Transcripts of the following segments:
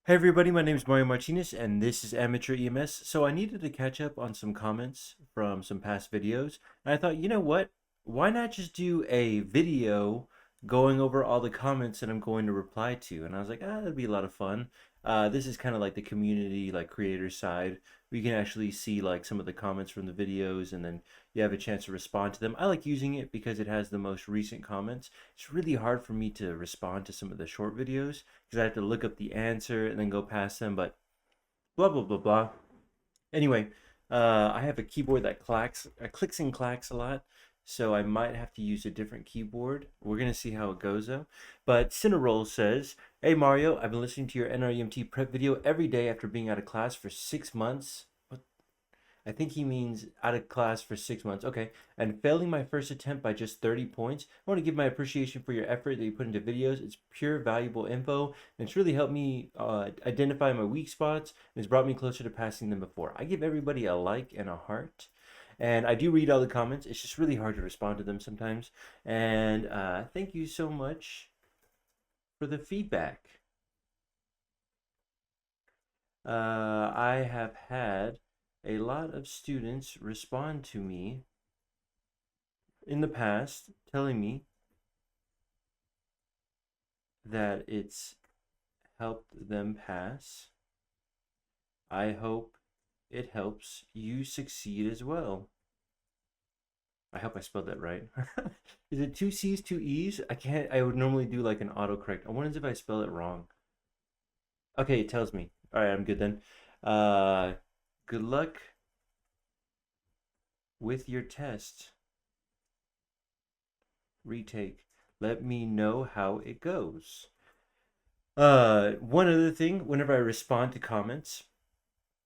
Hey everybody, my name is Mario Martinez and this is Amateur EMS. So I needed to catch up on some comments from some past videos. And I thought, you know what? Why not just do a video going over all the comments that I'm going to reply to? And I was like, that'd be a lot of fun. This is kind of like the community, like creator side. We can actually see like some of the comments from the videos and then you have a chance to respond to them. I like using it because it has the most recent comments. It's really hard for me to respond to some of the short videos because I have to look up the answer and then go past them. But blah blah blah blah. Anyway, I have a keyboard that clicks and clacks a lot, so I might have to use a different keyboard. We're gonna see how it goes though. But Cineroll says, "Hey Mario, I've been listening to your NREMT prep video every day after being out of class for 6 months." I think he means out of class for 6 months. Okay. And failing my first attempt by just 30 points. I want to give my appreciation for your effort that you put into videos. It's pure valuable info. And it's really helped me identify my weak spots and it's brought me closer to passing them before. I give everybody a like and a heart. And I do read all the comments. It's just really hard to respond to them sometimes. And thank you so much for the feedback. I have had a lot of students respond to me in the past telling me that it's helped them pass. I hope it helps you succeed as well. I hope I spelled that right. Is it two C's, two E's? I would normally do like an autocorrect. I wonder if I spell it wrong. Okay, it tells me. All right, I'm good then. Uh, Good luck with your test. Retake. Let me know how it goes. One other thing, whenever I respond to comments,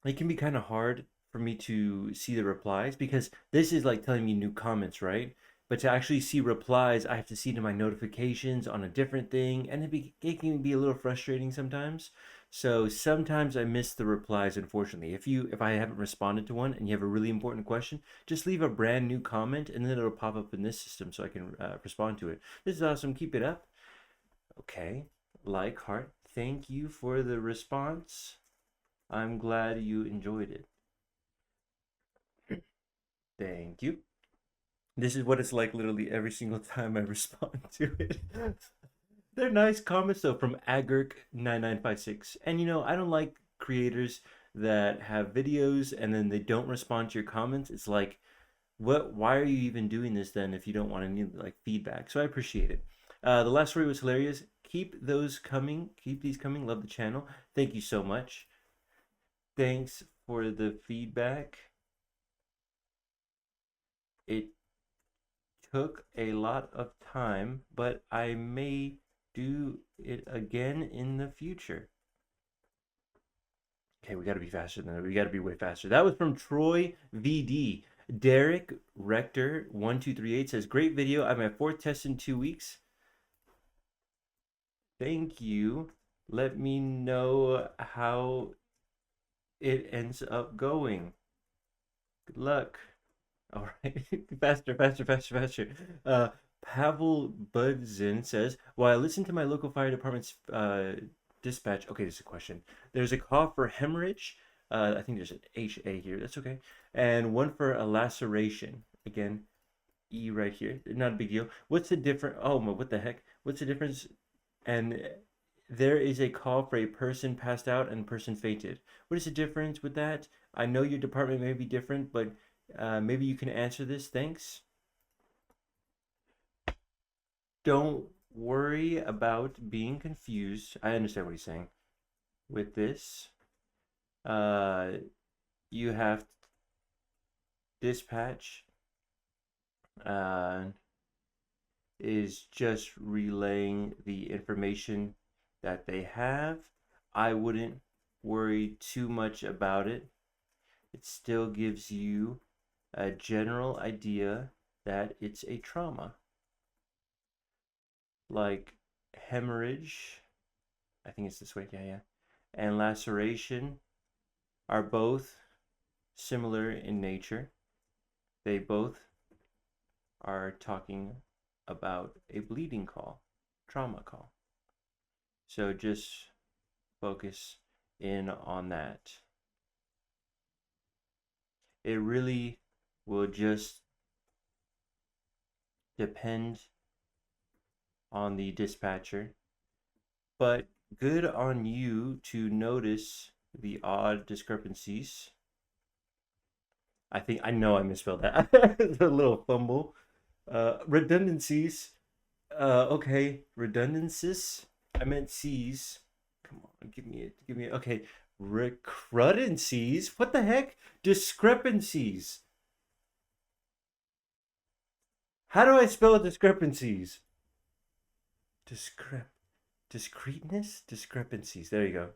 it can be kind of hard for me to see the replies because this is like telling me new comments, right? But to actually see replies, I have to see to my notifications on a different thing, and it can be a little frustrating sometimes. So sometimes I miss the replies, unfortunately. If I haven't responded to one and you have a really important question, just leave a brand new comment, and then it'll pop up in this system so I can respond to it. This is awesome. Keep it up. Okay, like heart. Thank you for the response. I'm glad you enjoyed it. Thank you. This is what it's like literally every single time I respond to it. They're nice comments though from Agurk9956. And I don't like creators that have videos and then they don't respond to your comments. It's like, why are you even doing this then if you don't want any like feedback? So I appreciate it. The last story was hilarious. Keep those coming. Keep these coming. Love the channel. Thank you so much. Thanks for the feedback. It took a lot of time, but I may do it again in the future. Okay, we got to be faster than that. We got to be way faster. That was from Troy VD. Derek Rector 1238 says, "Great video. I'm at fourth test in 2 weeks. Thank you. Let me know how it ends up going. Good luck." All right, faster, faster, faster, faster. Pavel Budzin says, "While I listen to my local fire department's dispatch." Okay, this is a question. There's a call for hemorrhage. I think there's an HA here. That's okay. And one for a laceration. Again, E right here. Not a big deal. What's the difference? Oh, what the heck? What's the difference? And there is a call for a person passed out and person fainted. What is the difference with that? I know your department may be different, but maybe you can answer this. Thanks. Don't worry about being confused. I understand what he's saying. With this, uh, you have dispatch uh, is just relaying the information that they have. I wouldn't worry too much about it. It still gives you a general idea that it's a trauma. Like hemorrhage, I think it's this way, yeah, and laceration are both similar in nature. They both are talking about a bleeding call, trauma call. So just focus in on that. It really will just depend on the dispatcher, but good on you to notice the odd discrepancies. I know I misspelled that. A little fumble. Redundancies. Okay, redundancies. I meant C's. Come on, give me. Okay, recrudencies. What the heck? Discrepancies. How do I spell discrepancies? Discrep, discreteness, discrepancies. There you go.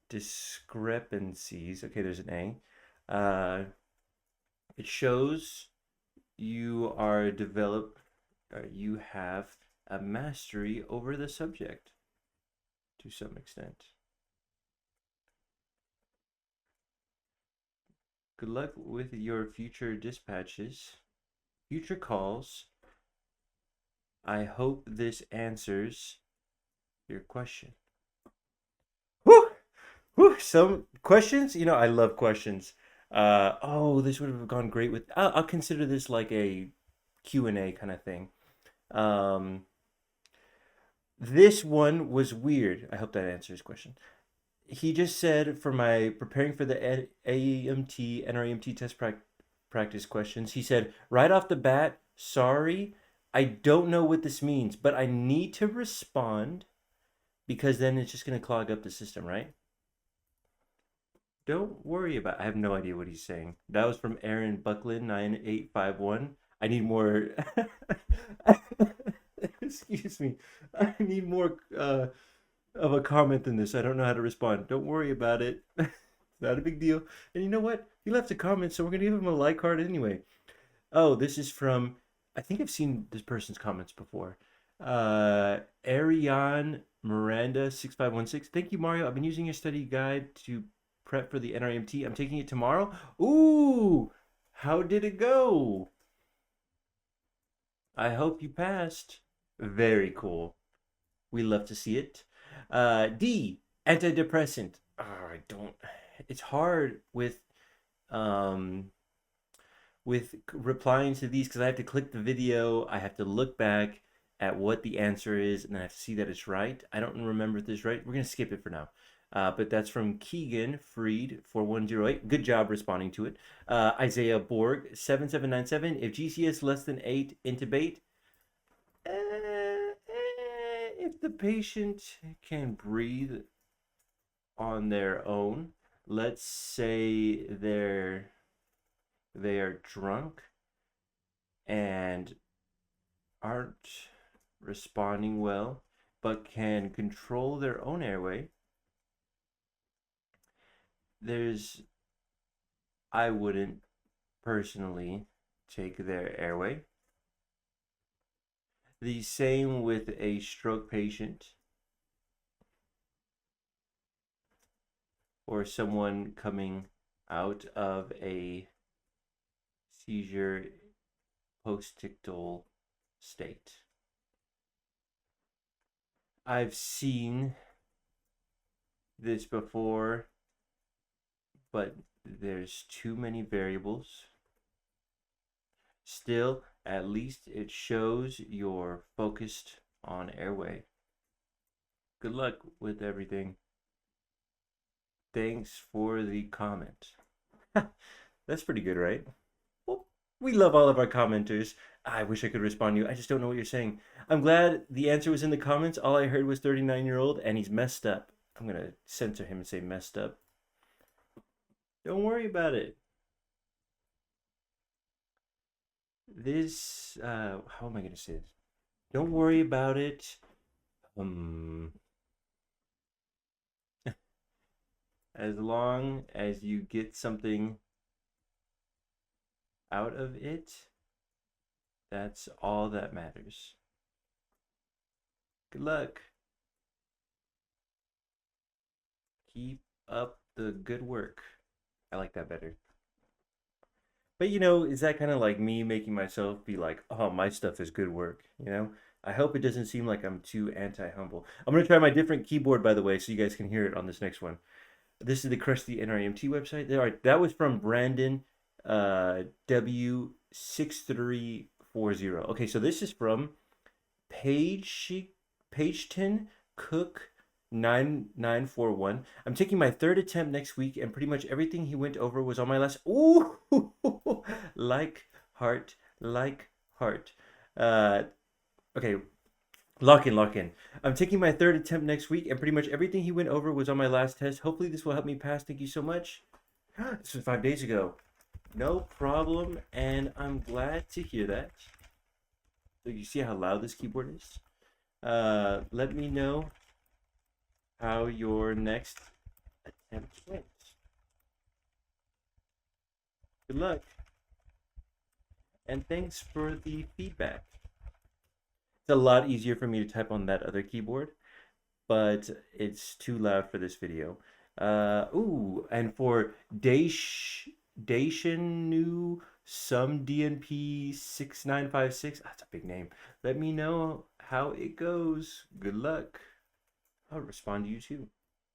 Discrepancies. Okay, there's an A. It shows you are developed. You have a mastery over the subject to some extent. Good luck with your future dispatches, future calls. I hope this answers your question. Whew! Whew! Some questions, I love questions. Oh, this would have gone great with. I'll consider this like a Q&A kind of thing. Um, this one was weird. I hope that answers question. He just said for my preparing for the AEMT NREMT test practice questions, he said right off the bat, sorry, I don't know what this means, but I need to respond because then it's just going to clog up the system, right? Don't worry about I have no idea what he's saying. That was from Aaron Buckland 9851. I need more excuse me. I need more of a comment than this. I don't know how to respond. Don't worry about it. Not a big deal. And you know what? He left a comment, so we're gonna give him a like card anyway. Oh, this is from I think I've seen this person's comments before. Ariane Miranda 6516. Thank you, Mario. I've been using your study guide to prep for the NRMT. I'm taking it tomorrow. Ooh, how did it go? I hope you passed. Very cool. We love to see it. D, antidepressant. Oh, I don't. It's hard um with replying to these because I have to click the video. I have to look back at what the answer is, and I have to see that it's right. I don't remember if this is right. We're gonna skip it for now. But that's from Keegan Freed 4108. Good job responding to it. Isaiah Borg 7797. If GCS less than 8, intubate. If the patient can breathe on their own, let's say they are drunk and aren't responding well, but can control their own airway, I wouldn't personally take their airway. The same with a stroke patient or someone coming out of a seizure postictal state. I've seen this before, but there's too many variables. Still, at least it shows you're focused on airway. Good luck with everything. Thanks for the comment. That's pretty good, right? Well, we love all of our commenters. I wish I could respond to you. I just don't know what you're saying. I'm glad the answer was in the comments. All I heard was 39-year-old and he's messed up. I'm going to censor him and say messed up. Don't worry about it. This, how am I going to say this? Don't worry about it. As long as you get something out of it, that's all that matters. Good luck. Keep up the good work. I like that better. But is that kind of like me making myself be like, oh, my stuff is good work, I hope it doesn't seem like I'm too anti-humble. I'm going to try my different keyboard, by the way, so you guys can hear it on this next one. This is the Crush the NREMT website. All right, that was from Brandon W6340. Okay, so this is from Page Pageton Cook 9941. I'm taking my third attempt next week, and pretty much everything he went over was on my last. Ooh, like heart, like heart. Uh, okay, lock in, lock in. I'm taking my third attempt next week, and pretty much everything he went over was on my last test. Hopefully, this will help me pass. Thank you so much. This was 5 days ago. No problem, and I'm glad to hear that. So you see how loud this keyboard is? Let me know how your next attempt went. Good luck, and thanks for the feedback. It's a lot easier for me to type on that other keyboard, but it's too loud for this video. Ooh, and for Daishinu some DNP 6956, that's a big name. Let me know how it goes. Good luck. I'll respond to you too.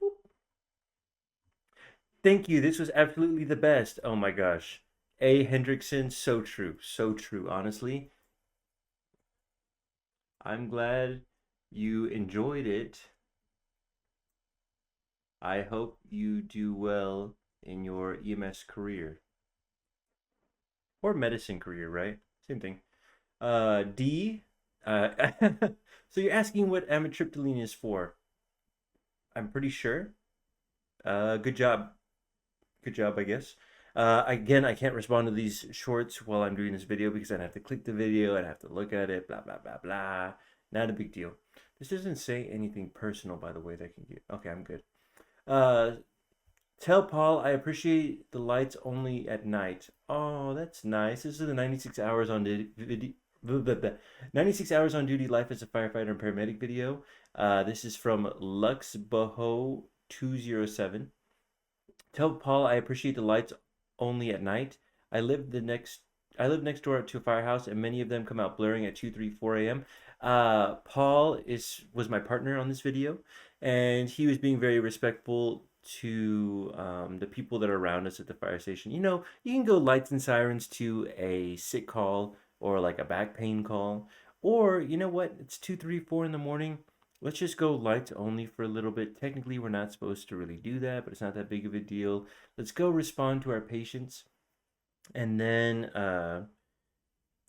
Boop. Thank you. This was absolutely the best. Oh my gosh. A. Hendrickson, so true. So true, honestly. I'm glad you enjoyed it. I hope you do well in your EMS career or medicine career, right? Same thing. D. So you're asking what amitriptyline is for? I'm pretty sure. Good job. Good job, I guess. Again, I can't respond to these shorts while I'm doing this video because I'd have to click the video, I'd have to look at it, blah, blah, blah, blah. Not a big deal. This doesn't say anything personal, by the way, that can get. Okay, I'm good. Tell Paul I appreciate the lights only at night. Oh, that's nice. This is the 96 hours on duty. 96 hours on duty life as a firefighter and paramedic video. This is from LuxBoho207. Tell Paul I appreciate the lights only at night. I live next door to a firehouse, and many of them come out blaring at 2, 3, 4 a.m. Paul was my partner on this video, and he was being very respectful to the people that are around us at the fire station. You know, you can go lights and sirens to a sick call or like a back pain call, or you know what? It's 2, 3, 4 in the morning. Let's just go lights only for a little bit. Technically, we're not supposed to really do that, but it's not that big of a deal. Let's go respond to our patients. And then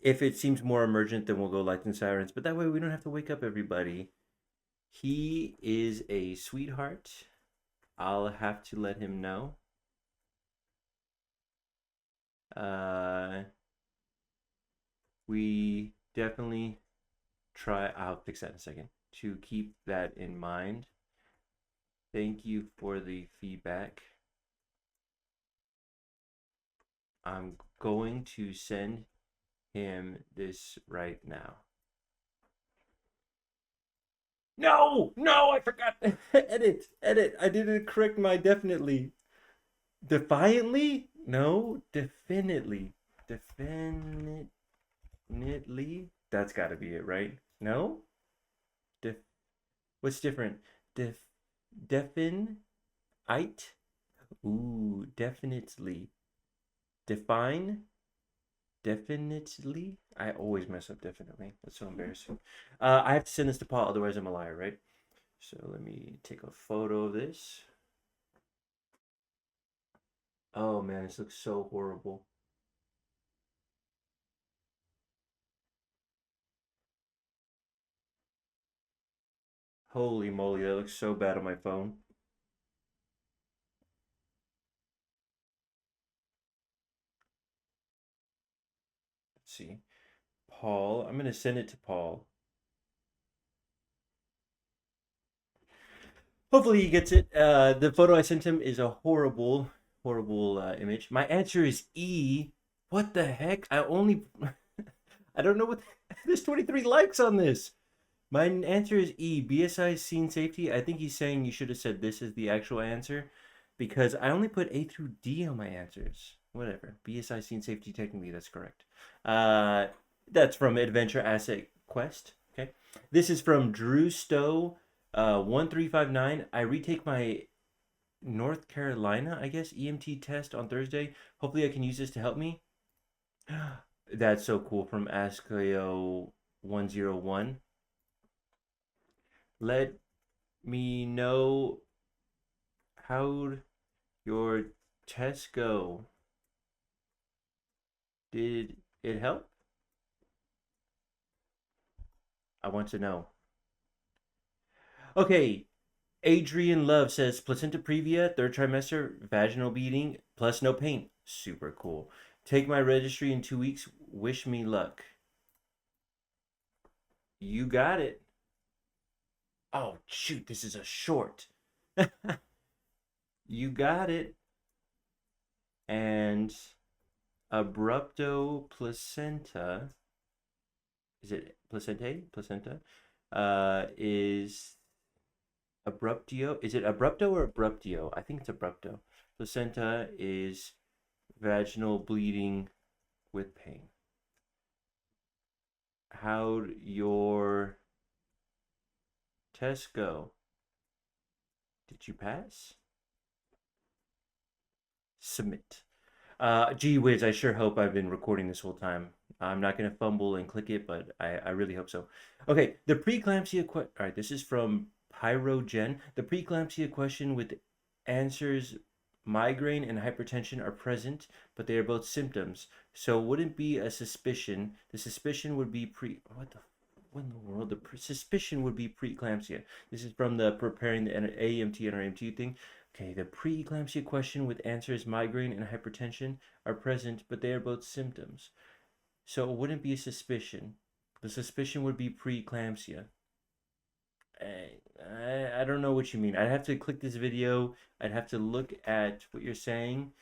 if it seems more emergent, then we'll go lights and sirens. But that way we don't have to wake up everybody. He is a sweetheart. I'll have to let him know. We definitely try. I'll fix that in a second. To keep that in mind. Thank you for the feedback. I'm going to send him this right now. No, I forgot. Edit. I didn't correct my definitely. Defiantly? No, definitely. Definitely. That's got to be it, right? No? Def. What's different? Defin. It. Ooh, definitely. Define. Definitely. I always mess up definitely. That's so embarrassing. I have to send this to Paul, otherwise I'm a liar, right? So let me take a photo of this. Oh man, this looks so horrible. Holy moly, that looks so bad on my phone. Let's see. Paul, I'm gonna send it to Paul. Hopefully he gets it. The photo I sent him is a horrible, horrible image. My answer is E. What the heck? I don't know what. There's 23 likes on this. My answer is E. BSI scene safety. I think he's saying you should have said this is the actual answer because I only put A through D on my answers. Whatever. BSI scene safety, technically, that's correct. That's from Adventure Asset Quest. Okay. This is from Drew Stowe 1359. I retake my North Carolina, I guess, EMT test on Thursday. Hopefully I can use this to help me. That's so cool from Askio 101. Let me know how your test go. Did it help? I want to know. Okay, Adrian Love says placenta previa, third trimester, vaginal bleeding, plus no pain. Super cool. Take my registry in 2 weeks. Wish me luck. You got it. Oh, shoot, this is a short. You got it. And abrupto placenta, is it placentae? Placenta? Is abruptio. Is it abrupto or abruptio? I think it's abrupto. Placenta is vaginal bleeding with pain. How'd your test go? Did you pass? Submit. Gee whiz, I sure hope I've been recording this whole time. I'm not going to fumble and click it, but I really hope so. Okay, the preeclampsia question. All right, this is from Pyrogen. The preeclampsia question with answers migraine and hypertension are present, but they are both symptoms. So wouldn't be a suspicion. The suspicion would be what in the world? The suspicion would be preeclampsia. This is from the preparing the AMT and RMT thing. Okay, the preeclampsia question with answers migraine and hypertension are present, but they are both symptoms. So it wouldn't be a suspicion. The suspicion would be preeclampsia. I don't know what you mean. I'd have to click this video. I'd have to look at what you're saying.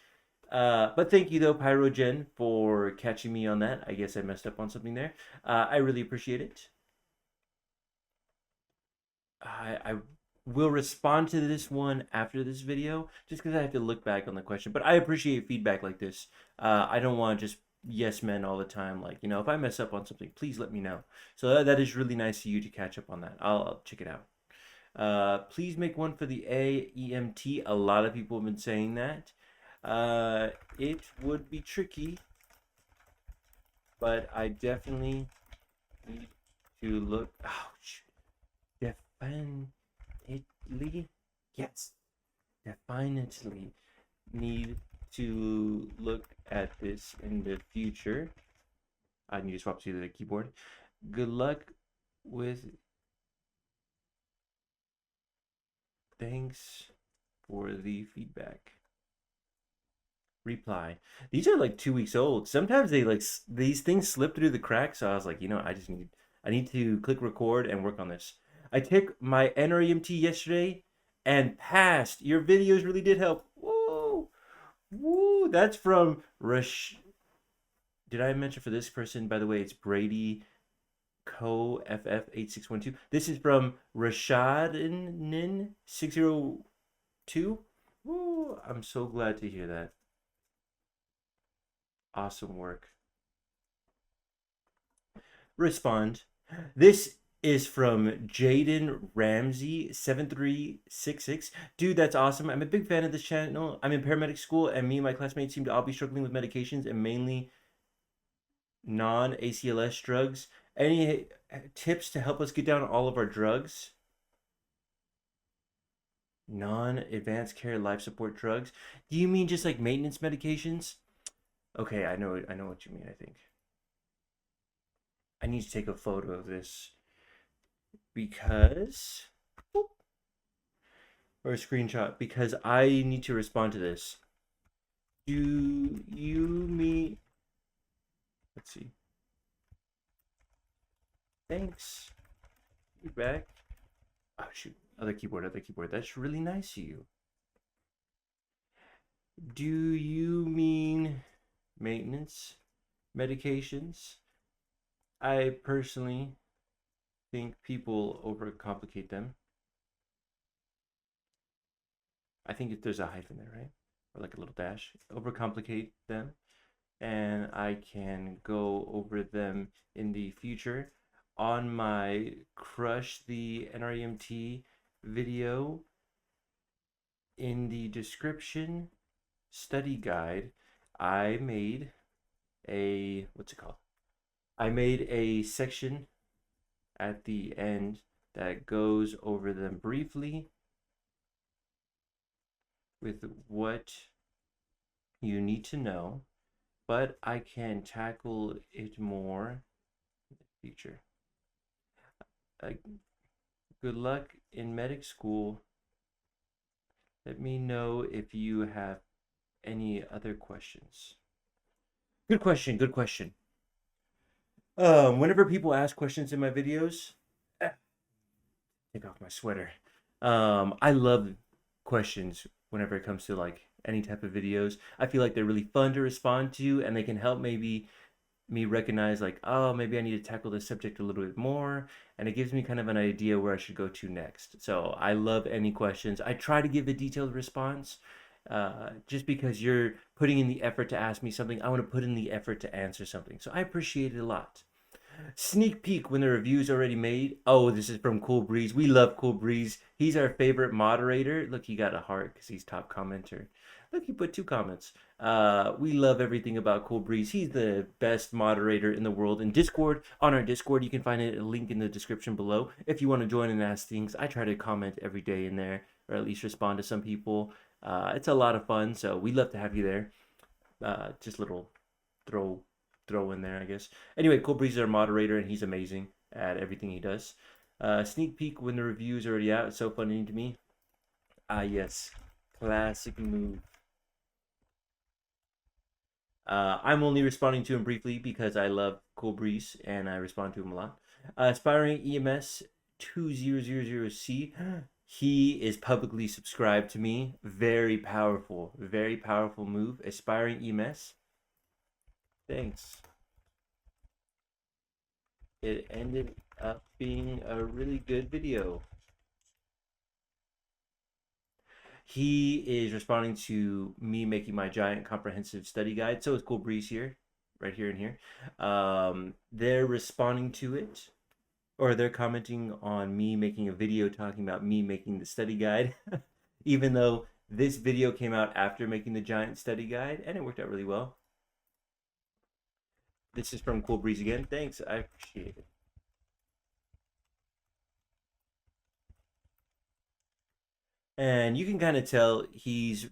But thank you though, Pyrogen, for catching me on that. I guess I messed up on something there. I really appreciate it. I will respond to this one after this video, just because I have to look back on the question. But I appreciate feedback like this. I don't want to just yes men all the time. Like, if I mess up on something, please let me know. So that is really nice of you to catch up on that. I'll check it out. Please make one for the AEMT. A lot of people have been saying that. It would be tricky, but I definitely need to look. Ouch. Definitely, yes, definitely need to look at this in the future. I need to swap to the keyboard. Good luck with. Thanks for the feedback. Reply. These are like 2 weeks old. Sometimes these things slip through the cracks. So I was like, I need to click record and work on this. I took my NREMT yesterday and passed. Your videos really did help. Whoa, woo! That's from Rush. Did I mention for this person? By the way, it's Brady Co FF8612. This is from Rashadin 602. Woo! I'm so glad to hear that. Awesome work. Respond. This is from Jaden Ramsey 7366. Dude, that's awesome. I'm a big fan of this channel. I'm in paramedic school, and me and my classmates seem to all be struggling with medications and mainly non-ACLS drugs. Any tips to help us get down all of our drugs? Non-advanced care life support drugs? Do you mean just like maintenance medications? Okay, I know what you mean, I think. I need to take a photo of this because or a screenshot because I need to respond to this. Do you mean let's see. Thanks. Feedback. Oh shoot. Other keyboard, other keyboard. That's really nice of you. Do you mean maintenance medications? I personally think people overcomplicate them. I think if there's a hyphen there, right? Or like a little dash. Overcomplicate them. And I can go over them in the future on my Crush the NREMT video. in the description study guide, I made a, what's it called? I made a section at the end that goes over them briefly with what you need to know, but I can tackle it more in the future. Uh, Good luck in medic school. Let me know if you have any other questions. Good question. Good question. Whenever people ask questions in my videos, eh, take off my sweater. I love questions whenever it comes to like any type of videos. I feel like they're really fun to respond to, and they can help maybe me recognize like, oh, maybe I need to tackle this subject a little bit more, and it gives me kind of an idea where I should go to next. So I love any questions. I try to give a detailed response. Just because you're putting in the effort to ask me something, I want to put in the effort to answer something. So I appreciate it a lot. Sneak peek when the review's already made. Oh, this is from Cool Breeze. We love Cool Breeze. He's our favorite moderator. Look, he got a heart because he's top commenter. Look, he put 2 comments. We love everything about Cool Breeze. He's the best moderator in the world. In Discord, on our Discord, you can find a link in the description below. If you want to join and ask things, I try to comment every day in there, or at least respond to some people. It's a lot of fun, so we love to have you there. Just little throw throw in there, I guess. Anyway, Cool Breeze is our moderator, and he's amazing at everything he does. Sneak peek when the review is already out. It's so funny to me. Ah, yes. Classic move. I'm only responding to him briefly because I love Cool Breeze and I respond to him a lot. Aspiring EMS 2000C. He is publicly subscribed to me. Very powerful move. Aspiring EMS. Thanks. It ended up being a really good video. He is responding to me making my giant comprehensive study guide. So is Cool Breeze here, right here and here. They're responding to it, or they're commenting on me making a video talking about me making the study guide, even though this video came out after making the giant study guide, and it worked out really well. This is from Cool Breeze again. Thanks, I appreciate it. And you can kind of tell he's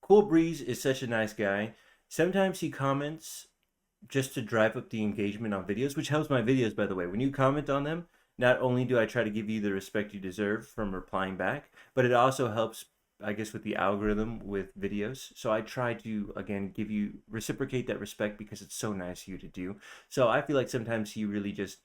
Cool Breeze is such a nice guy. Sometimes he comments just to drive up the engagement on videos, which helps my videos, by the way. When you comment on them, not only do I try to give you the respect you deserve from replying back, but it also helps, I guess, with the algorithm with videos. So I try to, again, give you, reciprocate that respect because it's so nice of you to do. So I feel like sometimes he really just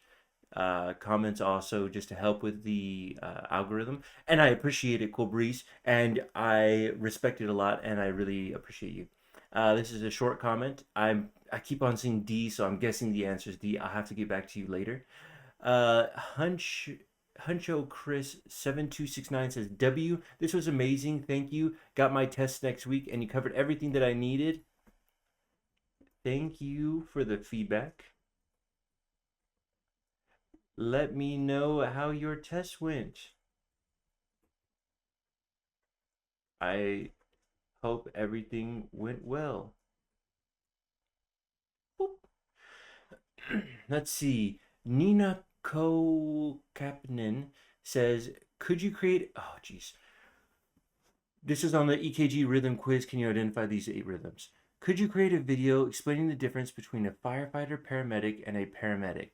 comments also just to help with the algorithm. And I appreciate it, Cool Breeze, and I respect it a lot, and I really appreciate you. This is a short comment. I keep on seeing D, so I'm guessing the answer is D. I'll have to get back to you later. Uh, Hunch Huncho Chris 7269 says W. This was amazing. Thank you. Got my test next week, and you covered everything that I needed. Thank you for the feedback. Let me know how your test went. I hope everything went well. Let's see. Nina Kapnin says, could you create... Oh, jeez. This is on the EKG rhythm quiz. Can you identify these 8 rhythms? Could you create a video explaining the difference between a firefighter paramedic and a paramedic?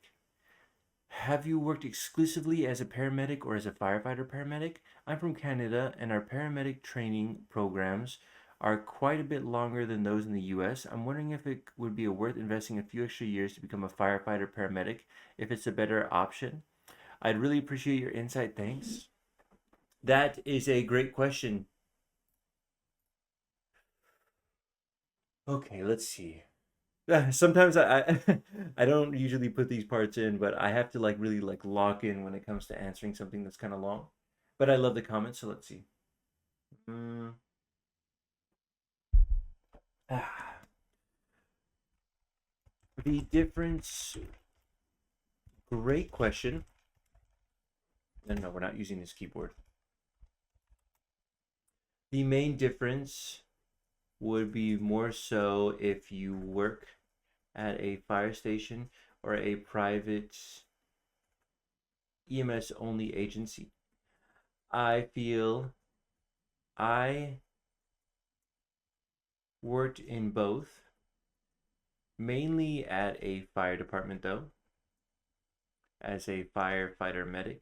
Have you worked exclusively as a paramedic or as a firefighter paramedic? I'm from Canada, and our paramedic training programs are quite a bit longer than those in the US. I'm wondering if it would be worth investing a few extra years to become a firefighter paramedic, if it's a better option. I'd really appreciate your insight. Thanks. That is a great question. Okay, let's see. Sometimes I don't usually put these parts in, but I have to like really like lock in when it comes to answering something that's kind of long. But I love the comments, so let's see. Mm. Ah, the difference. Great question. No, we're not using this keyboard. The main difference would be more so if you work at a fire station or a private EMS only agency. I feel I worked in both, mainly at a fire department though, as a firefighter medic,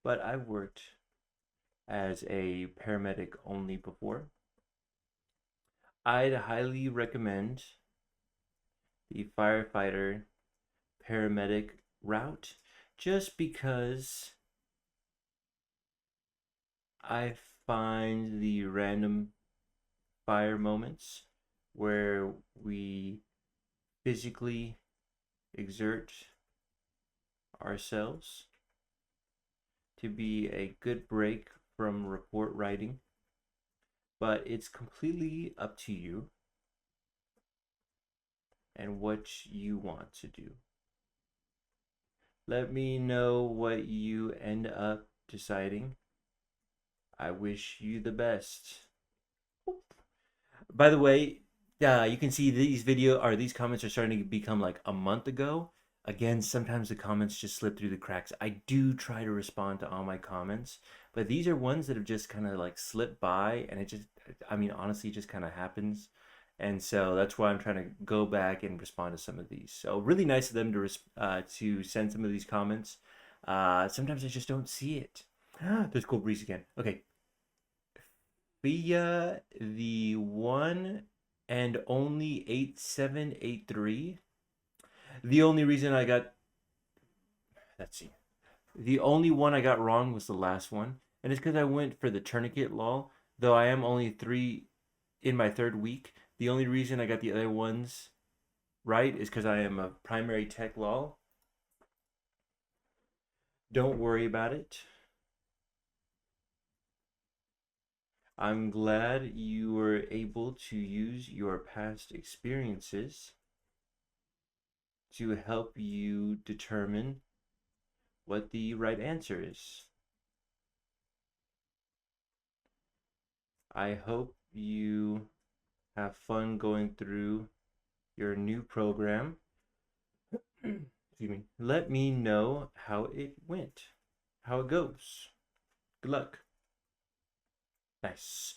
but I worked as a paramedic only before. I'd highly recommend the firefighter paramedic route just because I find the random fire moments where we physically exert ourselves to be a good break from report writing, but it's completely up to you and what you want to do. Let me know what you end up deciding. I wish you the best. By the way, you can see these comments are starting to become like a month ago. Again, sometimes the comments just slip through the cracks. I do try to respond to all my comments, but these are ones that have just kind of like slipped by, and it just, I mean, honestly, it just kind of happens. And so that's why I'm trying to go back and respond to some of these. So really nice of them to send some of these comments. Sometimes I just don't see it. There's Cool Breeze again. Okay, via the one and only 8783. The only reason I got, let's see, the only one I got wrong was the last one. And it's because I went for the tourniquet law, though I am only in my third week. The only reason I got the other ones right is because I am a primary tech law. Don't worry about it. I'm glad you were able to use your past experiences to help you determine what the right answer is. I hope you have fun going through your new program. Excuse me. Let me know how it went, how it goes. Good luck. Nice.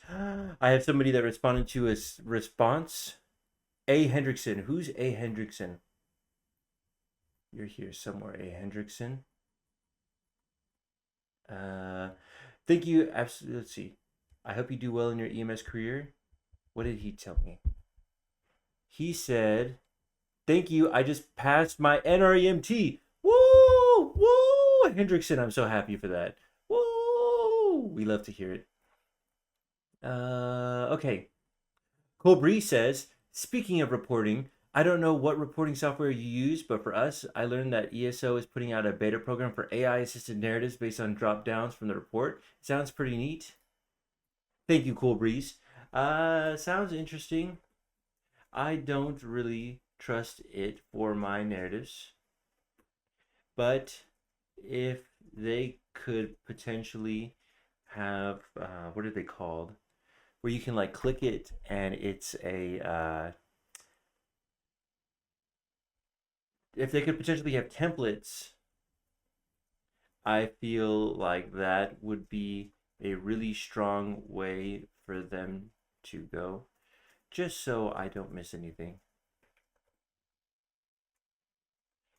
I have somebody that responded to a response. A. Hendrickson. Who's A. Hendrickson? You're here somewhere, A. Hendrickson. Thank you. Absolutely. Let's see. I hope you do well in your EMS career. What did he tell me? He said, "Thank you. I just passed my NREMT. Woo! Woo! Hendrickson, I'm so happy for that. Woo! We love to hear it. Okay. Colbree says, speaking of reporting, I don't know what reporting software you use, but for us, I learned that ESO is putting out a beta program for AI assisted narratives based on drop downs from the report. Sounds pretty neat. Thank you, Cool Breeze. Sounds interesting. I don't really trust it for my narratives, but if they could potentially have what are they called? Where you can like click it and it's a if they could potentially have templates, I feel like that would be a really strong way for them to go, just so I don't miss anything.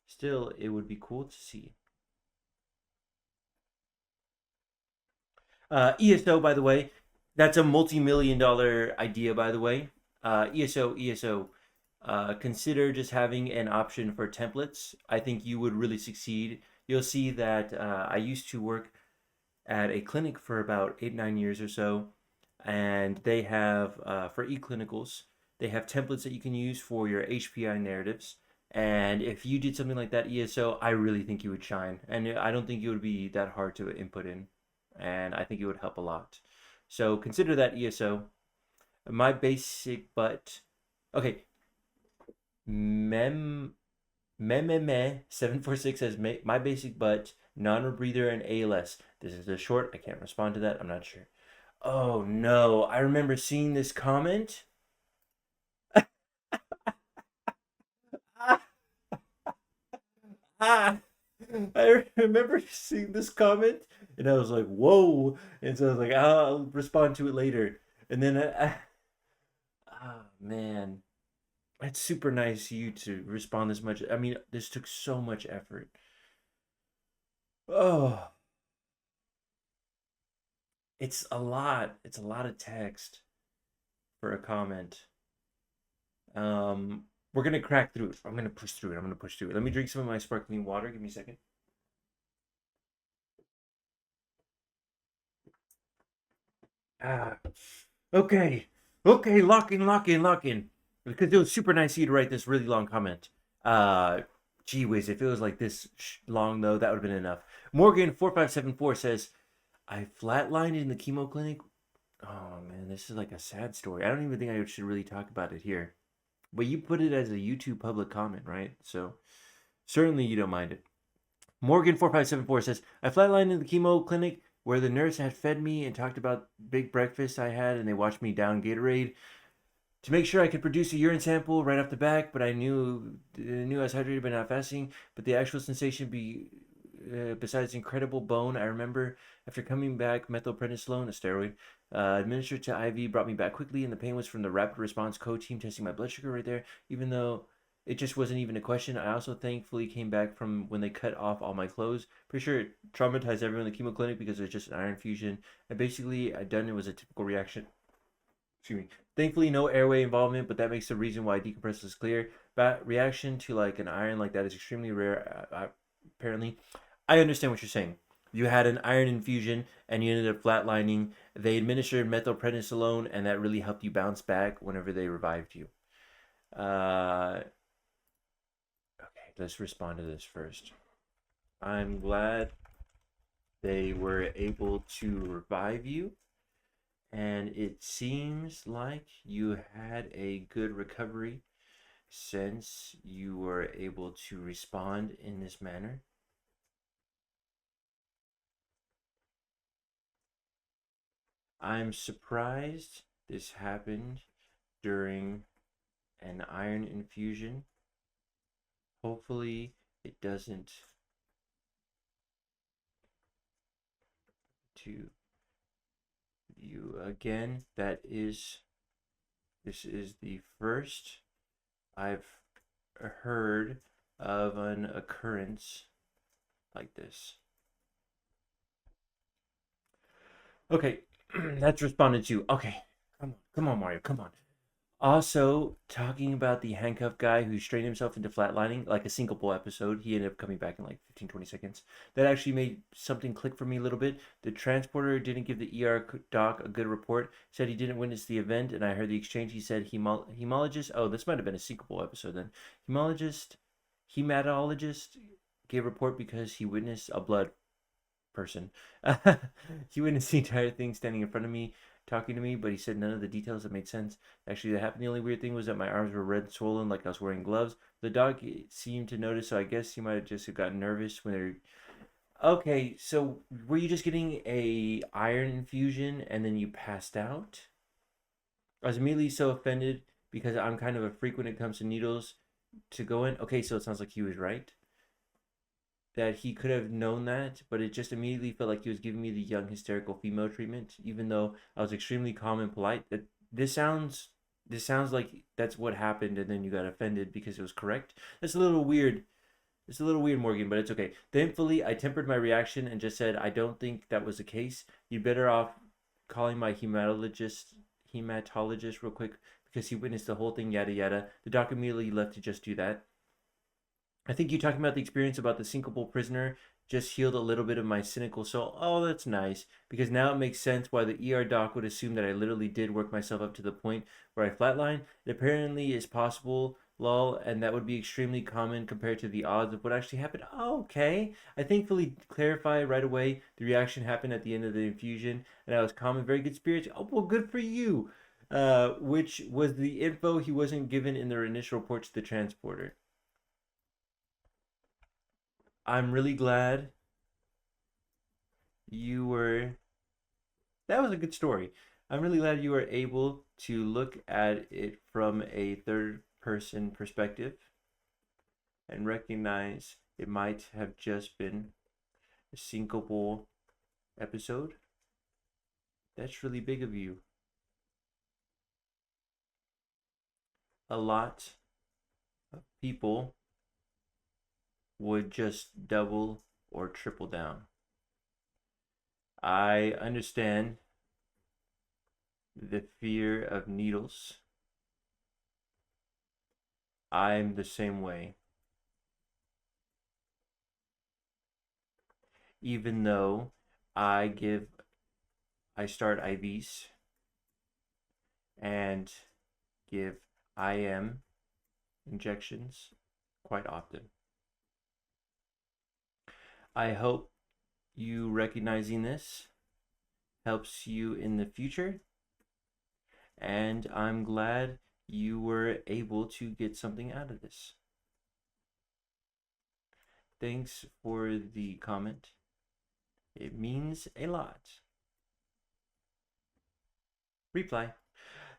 Still, it would be cool to see. ESO, by the way, that's a multi-million-dollar idea, by the way. ESO. Consider just having an option for templates. I think you would really succeed. You'll see that I used to work at a clinic for about 8-9 years or so, and they have for e-clinicals, they have templates that you can use for your HPI narratives. And if you did something like that ESO, I really think you would shine, and I don't think it would be that hard to input in, and I think it would help a lot. So consider that ESO. My basic but okay. Mem Meme 746 says my basic but non-rebreather and ALS. This is a short. I can't respond to that. I'm not sure. Oh no, I remember seeing this comment. Ah, I remember seeing this comment and I was like, whoa. And so I was like, I'll respond to it later. And then, oh man, it's super nice of you to respond this much. I mean, this took so much effort. Oh, it's a lot. It's a lot of text for a comment. We're gonna crack through it. I'm gonna push through it. I'm gonna push through it. Let me drink some of my sparkling water. Give me a second. Ah, okay. Okay, lock in, lock in, lock in. Because it was super nice of you to write this really long comment. Uh, Gee whiz, if it was like this long though, that would have been enough. Morgan4574 says, I flatlined in the chemo clinic. Oh man, this is like a sad story. I don't even think I should really talk about it here. But you put it as a YouTube public comment, right? So certainly you don't mind it. Morgan4574 says, I flatlined in the chemo clinic where the nurse had fed me and talked about big breakfast I had, and they watched me down Gatorade to make sure I could produce a urine sample right off the back. But I knew I was hydrated but not fasting. But the actual sensation besides incredible bone, I remember after coming back, methylprednisolone, a steroid, administered to IV, brought me back quickly, and the pain was from the rapid response co-team testing my blood sugar right there. Even though it just wasn't even a question. I also thankfully came back from when they cut off all my clothes. Pretty sure it traumatized everyone in the chemo clinic because it was just an iron fusion. And basically, I done it was a typical reaction. Excuse me. Thankfully, no airway involvement, but that makes the reason why decompress is clear. But reaction to like an iron like that is extremely rare. Apparently, I understand what you're saying. You had an iron infusion and you ended up flatlining. They administered methylprednisolone, and that really helped you bounce back whenever they revived you. Uh, okay, let's respond to this first. I'm glad they were able to revive you, and it seems like you had a good recovery since you were able to respond in this manner. I'm surprised this happened during an iron infusion. Hopefully, it doesn't to you again. This is the first I've heard of an occurrence like this. Okay, that's responded to. Okay, come on, Mario, come on. Also, talking about the handcuff guy who strained himself into flatlining, like a syncopal episode, he ended up coming back in like 15, 20 seconds. That actually made something click for me a little bit. The transporter didn't give the ER doc a good report, said he didn't witness the event, and I heard the exchange. He said hemologist, oh, this might have been a syncopal episode then. Hemologist, hematologist gave report because he witnessed a blood person. He witnessed the entire thing standing in front of me, talking to me, but he said none of the details that made sense. Actually, that happened. The only weird thing was that my arms were red, swollen, like I was wearing gloves. The dog seemed to notice, so I guess he might have just gotten nervous when they're. Okay, so were you just getting a iron infusion and then you passed out? I was immediately so offended because I'm kind of a freak when it comes to needles to go in. Okay, so it sounds like he was right that he could have known that, but it just immediately felt like he was giving me the young hysterical female treatment, even though I was extremely calm and polite. That this sounds like that's what happened, and then you got offended because it was correct. That's a little weird. It's a little weird, Morgan, but it's okay. Thankfully, I tempered my reaction and just said I don't think that was the case. You'd better off calling my hematologist real quick because he witnessed the whole thing. Yada yada. The doc immediately left to just do that. I think you talking about the experience about the syncopal prisoner just healed a little bit of my cynical soul. Oh, that's nice. Because now it makes sense why the ER doc would assume that I literally did work myself up to the point where I flatline. It apparently is possible, lol, and that would be extremely common compared to the odds of what actually happened. Oh, okay. I thankfully clarify right away. The reaction happened at the end of the infusion, and I was calm and very good spirits. Oh, well, good for you. Which was the info he wasn't given in their initial report to the transporter. I'm really glad you were That was a good story. I'm really glad you were able to look at it from a third person perspective and recognize it might have just been a syncopal episode. That's really big of you. A lot of people would just double or triple down. I understand the fear of needles. I'm the same way. Even though I give, I start IVs and give IM injections quite often. I hope you recognizing this helps you in the future, and I'm glad you were able to get something out of this. Thanks for the comment. It means a lot. Reply.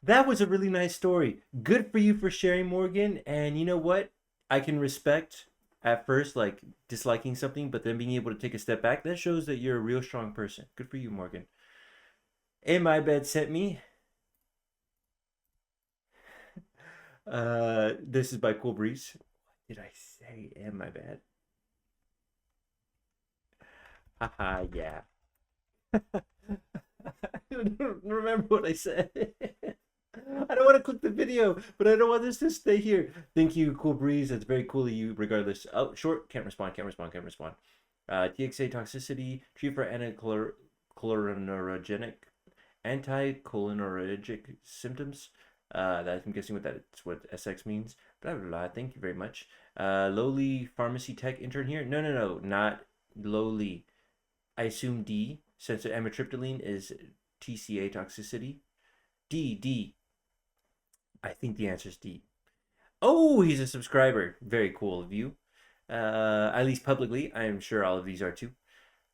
That was a really nice story. Good for you for sharing, Morgan. And you know what? I can respect at first like disliking something, but then being able to take a step back. That shows that you're a real strong person. Good for you, Morgan. In My Bed sent me. This is by Cool Breeze. What did I say? In My Bed? Haha, yeah. I don't remember what I said. I don't want to click the video, but I don't want this to stay here. Thank you, Cool Breeze. That's very cool of you, regardless. Oh, short. Can't respond. TXA toxicity, treat for anticholinergic, anticholinergic symptoms. That I'm guessing that's what SX means. Blah blah blah. Thank you very much. Lowly pharmacy tech intern here. No, not lowly. I assume D, since amitriptyline is TCA toxicity. D. I think the answer is D. Oh, he's a subscriber. Very cool of you. At least publicly. I am sure all of these are too.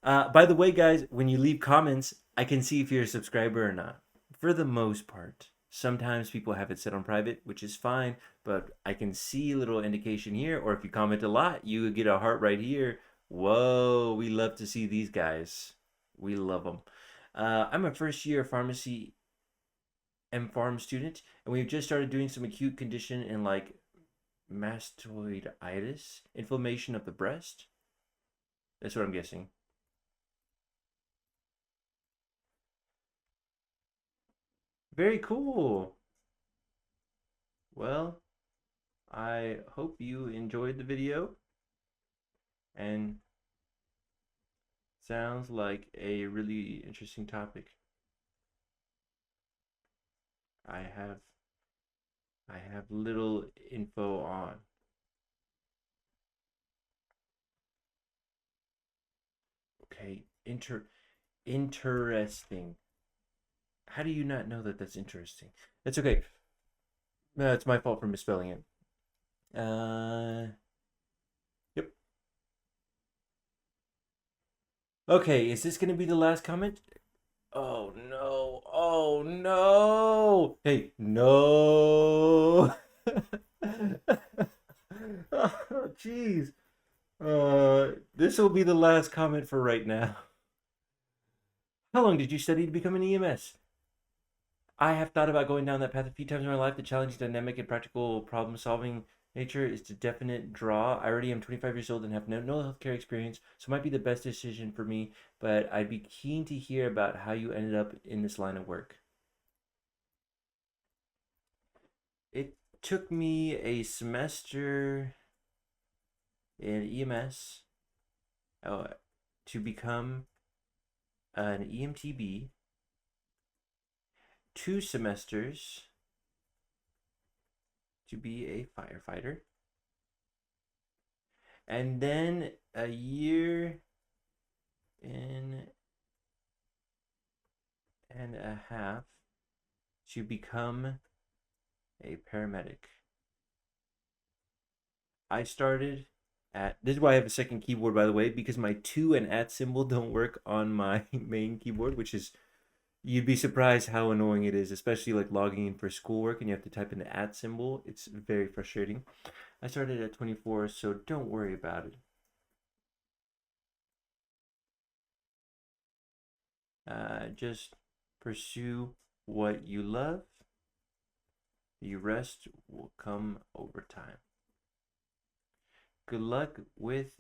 By the way, guys, when you leave comments, I can see if you're a subscriber or not. For the most part. Sometimes people have it set on private, which is fine, but I can see a little indication here, or if you comment a lot, you get a heart right here. Whoa, we love to see these guys. We love them. I'm a first year pharmacy M-Pharm student, and we've just started doing some acute condition in like mastoiditis, inflammation of the breast. That's what I'm guessing. Very cool. Well, I hope you enjoyed the video, and sounds like a really interesting topic. I have I have little info on. Okay, interesting. How do you not know that that's interesting? That's okay. No, it's my fault for misspelling it. Yep. Okay, is this gonna be the last comment? Oh no. Oh no. Hey, no. Oh, jeez. This will be the last comment for right now. How long did you study to become an EMS? I have thought about going down that path a few times in my life. The challenge, dynamic, and practical problem solving nature is a definite draw. I already am 25 years old and have no healthcare experience, so it might be the best decision for me, but I'd be keen to hear about how you ended up in this line of work. It took me a semester in EMS to become an EMT-B, 2 semesters to be a firefighter, and then a year and a half to become a paramedic. I started at, this is why I have a second keyboard, by the way, because my to and at symbol don't work on my main keyboard, which is You'd be surprised how annoying it is, especially like logging in for schoolwork and you have to type in the @ symbol. It's very frustrating. I started at 24, so don't worry about it. Just pursue what you love. The rest will come over time. Good luck with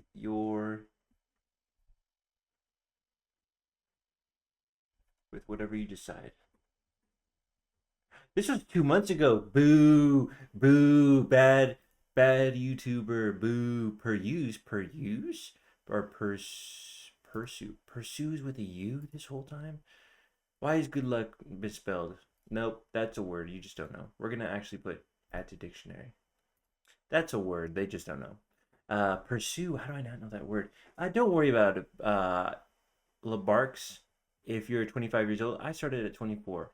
whatever you decide. This was 2 months ago. Boo, boo, bad YouTuber. Boo, per use, or pursues with a U this whole time. Why is good luck misspelled? Nope, that's a word. You just don't know. We're gonna actually put add to dictionary. That's a word. They just don't know. Pursue. How do I not know that word? Don't worry about it. Labarks. If you're 25 years old, I started at 24.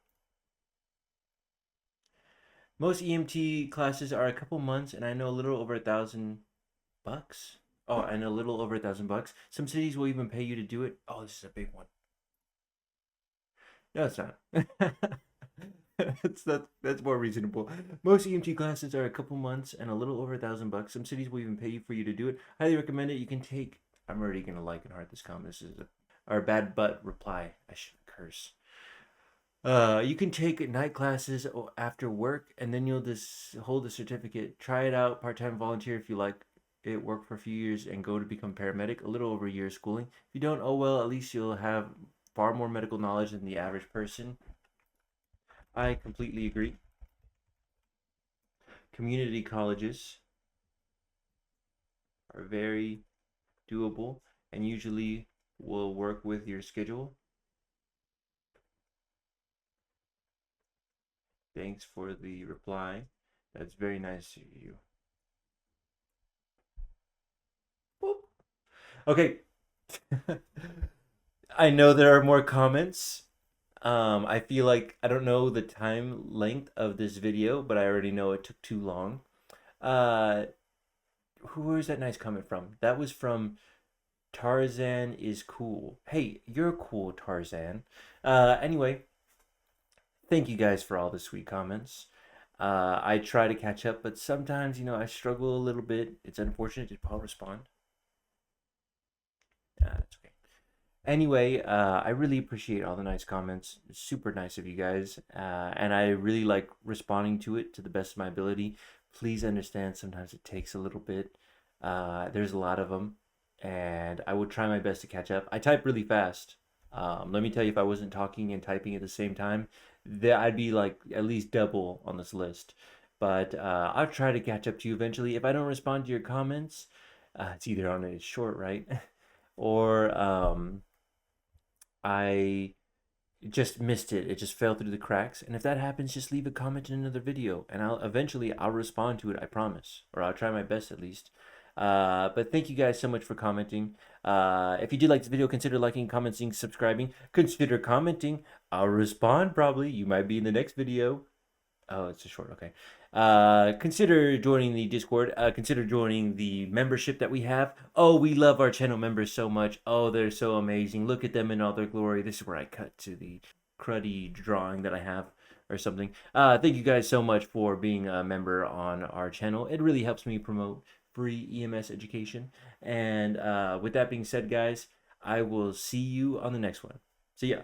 Most EMT classes are a couple months, and I know a little over $1,000. Oh, and a little over $1,000. Some cities will even pay you to do it. Oh, this is a big one. No, it's not. That's more reasonable. Most EMT classes are a couple months and a little over $1,000. Some cities will even pay you for you to do it. Highly recommend it. You can take. I'm already gonna like and heart this comment. This is our bad butt reply. I shouldn't curse. You can take night classes after work, and then you'll just hold a certificate. Try it out, part-time volunteer if you like it. Work for a few years and go to become paramedic. A little over a year of schooling. If you don't, oh well. At least you'll have far more medical knowledge than the average person. I completely agree. Community colleges are very doable and usually will work with your schedule. Thanks for the reply. That's very nice of you. Boop. Okay. I know there are more comments. I feel like I don't know the time length of this video, but I already know it took too long. Uh, where's that nice comment from? That was from Tarzan is cool. Hey, you're cool, Tarzan. Anyway, thank you guys for all the sweet comments. I try to catch up, but sometimes, I struggle a little bit. It's unfortunate. Did Paul respond? It's okay. Anyway, I really appreciate all the nice comments. It's super nice of you guys. And I really like responding to it to the best of my ability. Please understand sometimes it takes a little bit. There's a lot of them, and I will try my best to catch up. I type really fast. Let me tell you, if I wasn't talking and typing at the same time, I'd be like at least double on this list. But I'll try to catch up to you eventually. If I don't respond to your comments, it's either on a short, right? Or I just missed it. It just fell through the cracks. And if that happens, just leave a comment in another video, and I'll respond to it. I promise, or I'll try my best at least. But thank you guys so much for commenting. If you did like this video, consider liking, commenting, subscribing. Consider commenting. I'll respond probably. You might be in the next video. Oh, it's a short. Okay. Consider joining the Discord. Consider joining the membership that we have. Oh, we love our channel members so much. Oh, they're so amazing. Look at them in all their glory. This is where I cut to the cruddy drawing that I have or something. Thank you guys so much for being a member on our channel. It really helps me promote free EMS education. And with that being said, guys, I will see you on the next one. See ya.